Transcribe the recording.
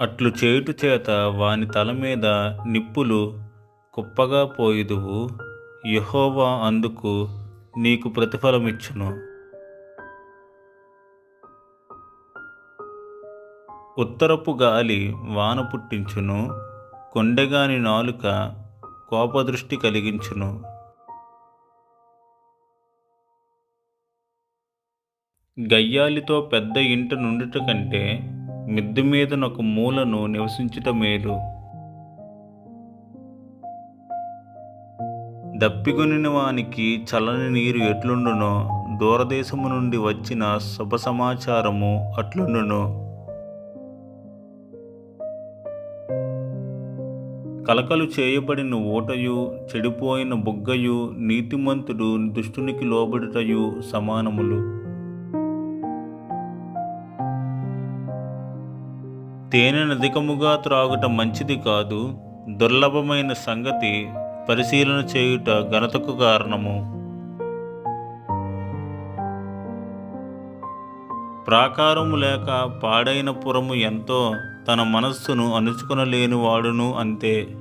అట్లు చేయుట చేత వాని తల మీద నిప్పులు కుప్పగా పోయుదువు. యెహోవా అందుకు నీకు ప్రతిఫలమిచ్చును. ఉత్తరపు గాలి వాన పుట్టించును. కొండెగాని నాలుక కోపదృష్టి కలిగించును. గయ్యాలితో పెద్ద ఇంట నుండుట కంటే మిద్దె మీదనొక మూలను నివసించుట మేలు. దప్పిగొనిన వానికి చల్లని నీరు ఎట్లుండునో, దూరదేశము నుండి వచ్చిన శుభ సమాచారము అట్లుండును. కలకలు చేయబడిన ఊటయు, చెడిపోయిన బుగ్గయు, నీతిమంతుడు దుష్టునికి లోబడుటయు సమానములు. తేనెనధికముగా త్రాగుట మంచిది కాదు. దుర్లభమైన సంగతి పరిశీలన చేయుట ఘనతకు కారణము. ప్రాకారము లేక పాడైన పురము ఎంతో, తన మనస్సును అణుచుకొనలేని వాడును అంతే.